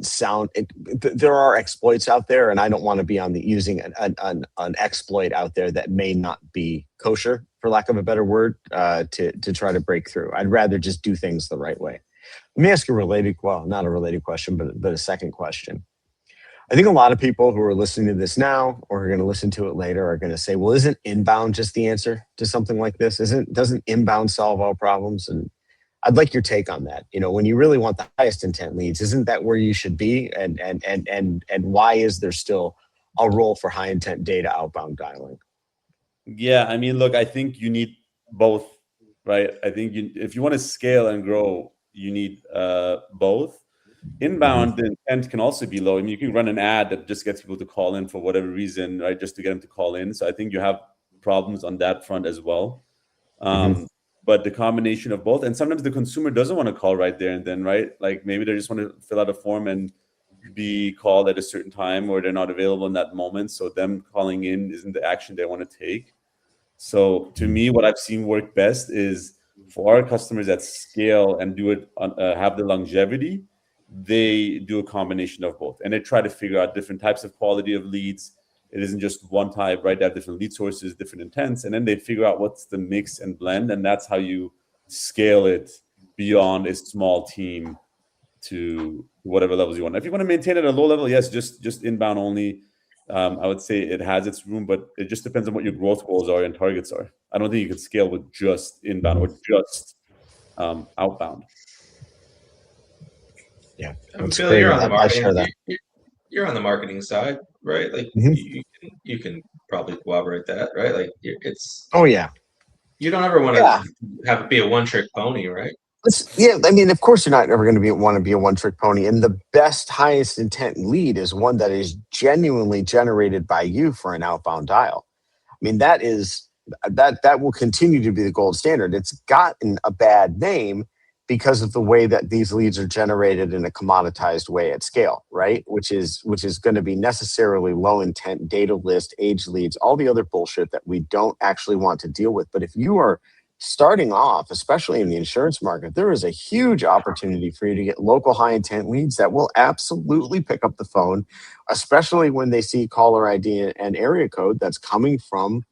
sound. There are exploits out there, and I don't want to be using an exploit out there that may not be kosher, for lack of a better word, to try to break through. I'd rather just do things the right way. Let me ask not a related question, but a second question. I think a lot of people who are listening to this now or are going to listen to it later are going to say, well, isn't inbound just the answer to something like this? Doesn't inbound solve all problems? And I'd like your take on that. When you really want the highest intent leads, isn't that where you should be? And why is there still a role for high intent data outbound dialing? Yeah, I mean, look, I think you need both, right? I think if you want to scale and grow, you need both. Inbound, the intent can also be low. I mean, you can run an ad that just gets people to call in for whatever reason, right? Just to get them to call in. So I think you have problems on that front as well. But the combination of both, and sometimes the consumer doesn't want to call right there and then, right? Like maybe they just want to fill out a form and be called at a certain time or they're not available in that moment. So them calling in isn't the action they want to take. So to me, what I've seen work best is for our customers that scale and do it have the longevity, they do a combination of both. And they try to figure out different types of quality of leads. It isn't just one type, right? They have different lead sources, different intents, and then they figure out what's the mix and blend. And that's how you scale it beyond a small team to whatever levels you want. If you want to maintain it at a low level, yes, just inbound only. I would say it has its room, but it just depends on what your growth goals are and targets are. I don't think you can scale with just inbound or just outbound. Yeah, Phil, you're on the marketing. You're on the marketing side, right? Like you can probably corroborate that, right? Like it's. Oh yeah. You don't ever want to have it be a one-trick pony, right? I mean, of course, you're not ever going to want to be a one-trick pony. And the best, highest intent lead is one that is genuinely generated by you for an outbound dial. I mean, that will continue to be the gold standard. It's gotten a bad name because of the way that these leads are generated in a commoditized way at scale, right? Which is going to be necessarily low intent data list, age leads, all the other bullshit that we don't actually want to deal with. But if you are starting off, especially in the insurance market, there is a huge opportunity for you to get local high intent leads that will absolutely pick up the phone, especially when they see caller ID and area code that's coming from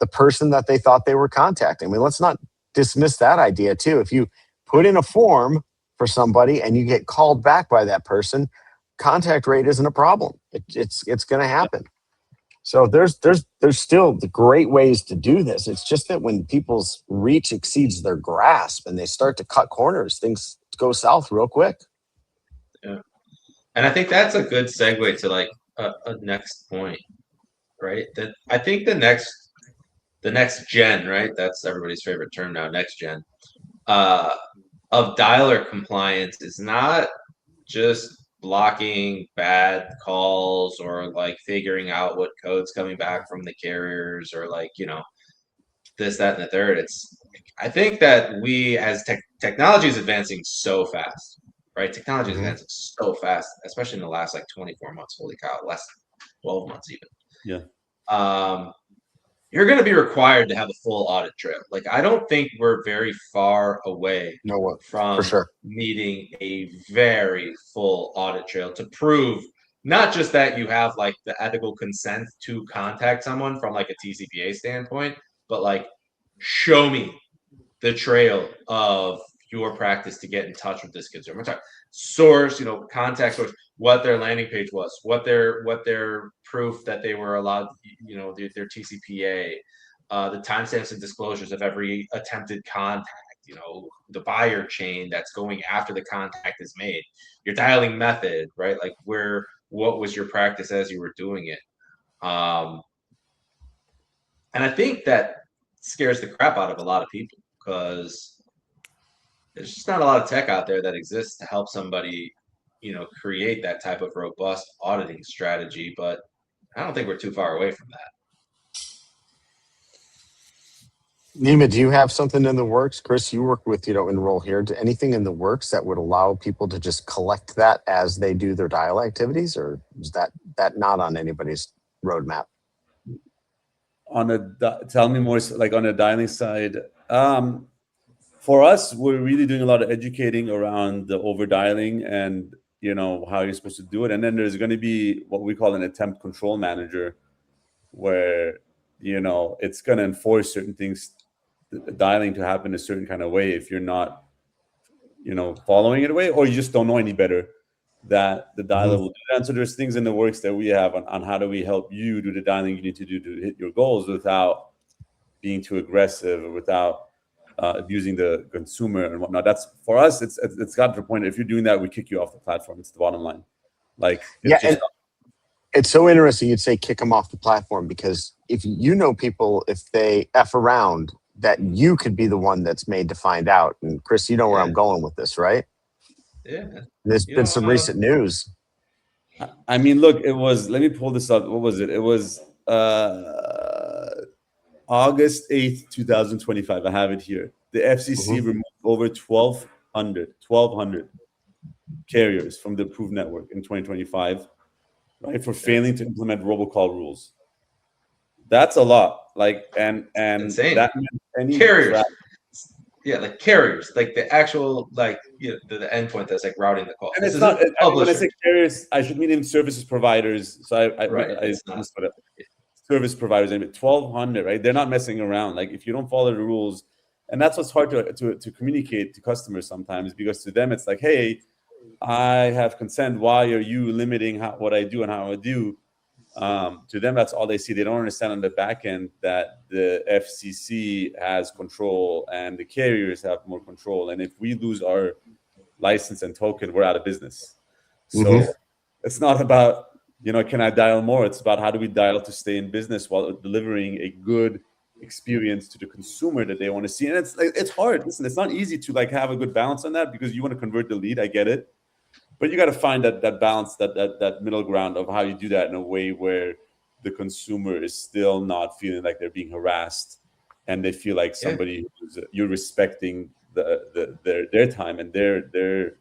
the person that they thought they were contacting. I mean, let's not dismiss that idea too. If you put in a form for somebody and you get called back by that person, contact rate isn't a problem. It's going to happen. So there's still the great ways to do this. It's just that when people's reach exceeds their grasp and they start to cut corners, things go south real quick. Yeah, and I think that's a good segue to like a next point, right? That I think the next gen, right? That's everybody's favorite term now, next gen, of dialer compliance is not just blocking bad calls or like figuring out what code's coming back from the carriers or like, this, that, and the third. I think that we as technology is advancing so fast, right? Technology is advancing so fast, especially in the last like 24 months. Holy cow, less 12 months even. Yeah. You're going to be required to have a full audit trail. Like, I don't think we're very far away from needing a very full audit trail to prove not just that you have like the ethical consent to contact someone from like a TCPA standpoint, but like show me the trail of your practice to get in touch with this consumer. Source, contact source, what their landing page was, what their proof that they were allowed, their TCPA, the timestamps and disclosures of every attempted contact, the buyer chain that's going after the contact is made, your dialing method, right? Like what was your practice as you were doing it? And I think that scares the crap out of a lot of people because there's just not a lot of tech out there that exists to help somebody, create that type of robust auditing strategy. But I don't think we're too far away from that. Nima, do you have something in the works? Chris, you work with, Enroll Here. Anything in the works that would allow people to just collect that as they do their dial activities, or is that not on anybody's roadmap? Tell me more, like on the dialing side. For us, we're really doing a lot of educating around the over dialing and how you're supposed to do it. And then there's going to be what we call an attempt control manager, where it's going to enforce certain things, the dialing to happen a certain kind of way. If you're not following it away, or you just don't know any better, that the dialer will do that. And so there's things in the works that we have on how do we help you do the dialing you need to do to hit your goals without being too aggressive or without abusing the consumer and whatnot. That's for us. It's got to the point that if you're doing that, we kick you off the platform. It's the bottom line. Like, it's so interesting you'd say kick them off the platform, because if people, if they F around, that you could be the one that's made to find out. And Chris, you know where I'm going with this, right? Yeah. There's been some recent news. I mean, look, it was, let me pull this up. What was it? It was August 8th, 2025. I have it here. The FCC removed over 1,200 carriers from the approved network in 2025, right, for failing to implement robocall rules. That's a lot. Like, and insane. that meant any Carriers. Yeah, like carriers, like the actual, like, you know, the endpoint that's like routing the call. And This it's not. isn't I mean, when I publisher. say carriers, I should mean even services providers. So Right. I It's not. misput it. Service providers. I mean, 1,200. Right? They're not messing around. Like, if you don't follow the rules, and that's what's hard to communicate to customers sometimes, because to them it's like, hey, I have consent. Why are you limiting what I do and how I do? To them, that's all they see. They don't understand on the back end that the FCC has control and the carriers have more control. And if we lose our license and token, we're out of business. So it's not about, can I dial more? It's about how do we dial to stay in business while delivering a good experience to the consumer that they want to see. And it's hard. Listen, it's not easy to like have a good balance on that, because you want to convert the lead. I get it. But you got to find that balance, that middle ground of how you do that in a way where the consumer is still not feeling like they're being harassed, and they feel like somebody you're respecting their time and their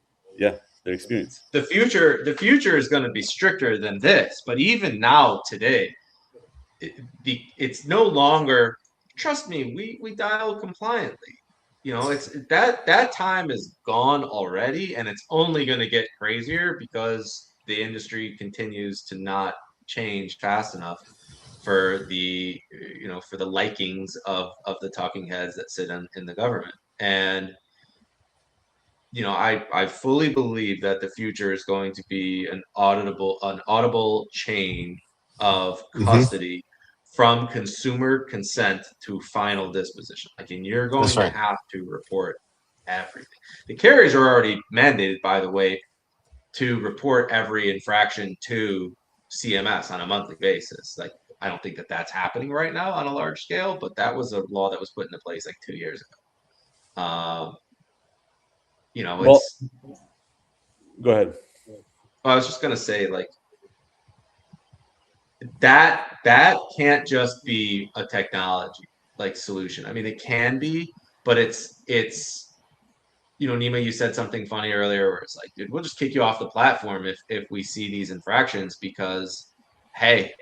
experience. The future is going to be stricter than this. But even now, today, it's no longer. Trust me, we dial compliantly. It's that time is gone already, and it's only going to get crazier because the industry continues to not change fast enough for the likings of the talking heads that sit in the government. And I fully believe that the future is going to be an audible chain of custody from consumer consent to final disposition. Like, and you're going to have to report everything. The carriers are already mandated, by the way, to report every infraction to CMS on a monthly basis. Like, I don't think that that's happening right now on a large scale, but that was a law that was put into place like 2 years ago. Go ahead. I was just gonna say, like, that can't just be a technology like solution. I mean, it can be, but it's Nima, you said something funny earlier where it's like, dude, we'll just kick you off the platform if we see these infractions, because hey,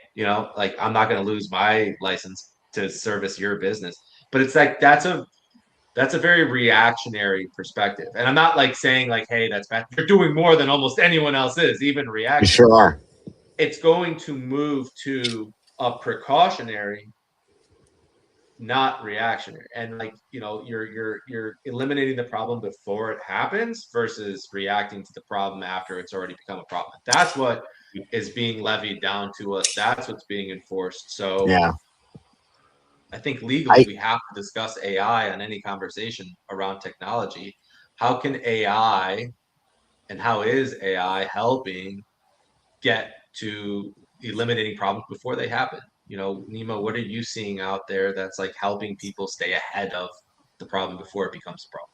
like, I'm not gonna lose my license to service your business. But it's like that's a very reactionary perspective. And I'm not like saying like, hey, that's bad. You're doing more than almost anyone else is, even reactionary. You sure are. It's going to move to a precautionary, not reactionary. And like, you're eliminating the problem before it happens versus reacting to the problem after it's already become a problem. That's what is being levied down to us. That's what's being enforced. So yeah. I think legally we have to discuss AI on any conversation around technology. How can AI and how is AI helping get to eliminating problems before they happen? Nima, what are you seeing out there that's like helping people stay ahead of the problem before it becomes a problem?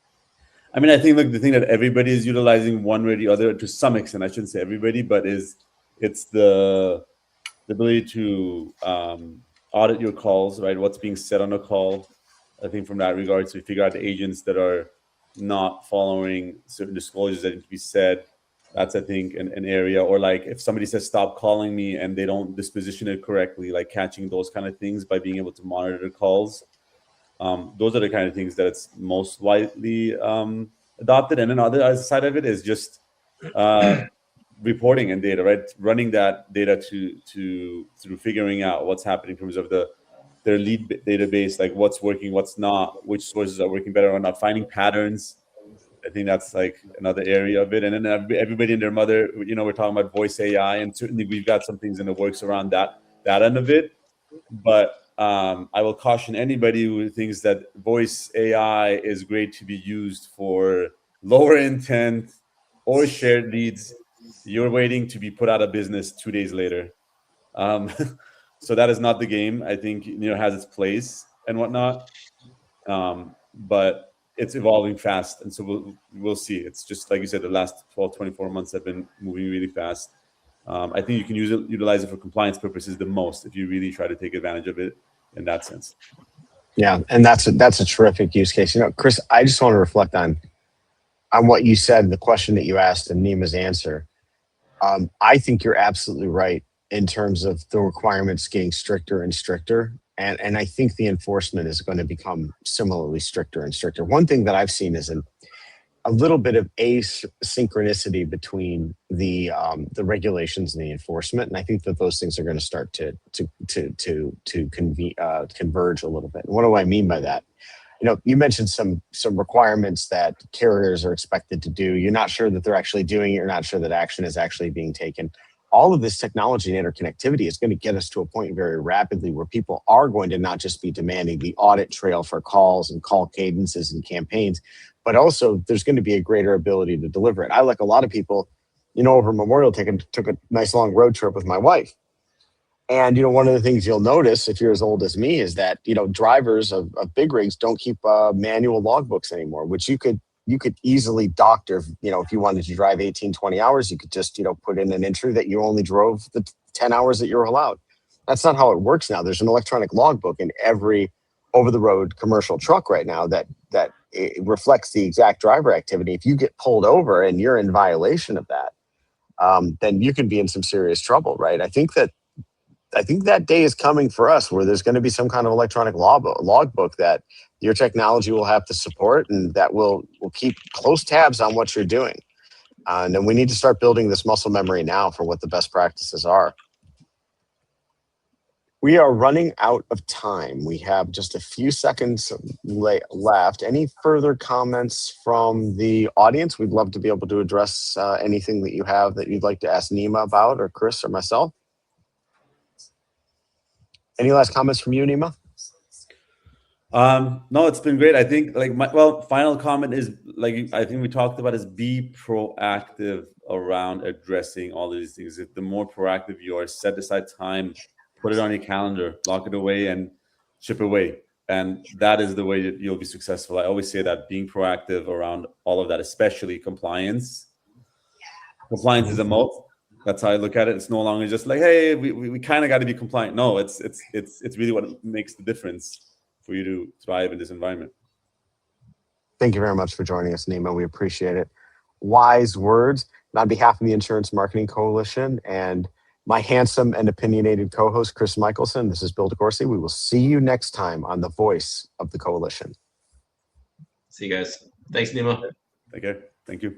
I mean, I think like the thing that everybody is utilizing one way or the other, to some extent, I shouldn't say everybody, but it's the ability to audit your calls, right? What's being said on a call. I think from that regard, so you figure out the agents that are not following certain disclosures that need to be said. That's, I think, an area. Or like if somebody says, stop calling me, and they don't disposition it correctly, like catching those kind of things by being able to monitor the calls. Those are the kind of things that it's most widely adopted. And then other side of it is just reporting and data, right? Running that data through figuring out what's happening in terms of their lead database, like what's working, what's not, which sources are working better or not, finding patterns. I think that's like another area of it. And then everybody and their mother, we're talking about voice AI, and certainly we've got some things in the works around that end of it. But I will caution anybody who thinks that voice AI is great to be used for lower intent or shared leads. You're waiting to be put out of business 2 days later. So that is not the game. I think has its place and whatnot, but it's evolving fast, and so we'll see. It's just like you said, the last 12, 24 months have been moving really fast. I think you can utilize it for compliance purposes the most if you really try to take advantage of it in that sense. Yeah, and that's a terrific use case. Chris, I just want to reflect on on what you said, the question that you asked and Nima's answer, I think you're absolutely right in terms of the requirements getting stricter and stricter. And I think the enforcement is going to become similarly stricter and stricter. One thing that I've seen is a little bit of asynchronicity between the regulations and the enforcement, and I think that those things are going to start to converge a little bit. And what do I mean by that? You mentioned some requirements that carriers are expected to do. You're not sure that they're actually doing it. You're not sure that action is actually being taken. All of this technology and interconnectivity is going to get us to a point very rapidly where people are going to not just be demanding the audit trail for calls and call cadences and campaigns, but also there's going to be a greater ability to deliver it. I, like a lot of people, over Memorial took a nice long road trip with my wife. And, one of the things you'll notice if you're as old as me is that, drivers of big rigs don't keep manual logbooks anymore, which you could easily doctor. If you wanted to drive 18, 20 hours, you could just, put in an entry that you only drove the 10 hours that you're allowed. That's not how it works now. There's an electronic logbook in every over-the-road commercial truck right now that it reflects the exact driver activity. If you get pulled over and you're in violation of that, then you could be in some serious trouble, right? I think that day is coming for us where there's going to be some kind of electronic logbook that your technology will have to support, and that will keep close tabs on what you're doing. And then we need to start building this muscle memory now for what the best practices are. We are running out of time. We have just a few seconds left. Any further comments from the audience? We'd love to be able to address anything that you have that you'd like to ask Nima about, or Chris or myself. Any last comments from you, Nima? No, it's been great. I think final comment is I think we talked about is be proactive around addressing all of these things. If the more proactive you are, set aside time, put it on your calendar, lock it away, and chip away. And that is the way that you'll be successful. I always say that being proactive around all of that, especially compliance. Compliance is a moat. That's how I look at it. It's no longer just like, hey, we kind of got to be compliant. No, it's really what makes the difference for you to thrive in this environment. Thank you very much for joining us, Nima. We appreciate it. Wise words. And on behalf of the Insurance Marketing Coalition and my handsome and opinionated co-host, Chris Michelson, this is Bill DeCourcy. We will see you next time on The Voice of the Coalition. See you guys. Thanks, Nima. Take care. Thank you.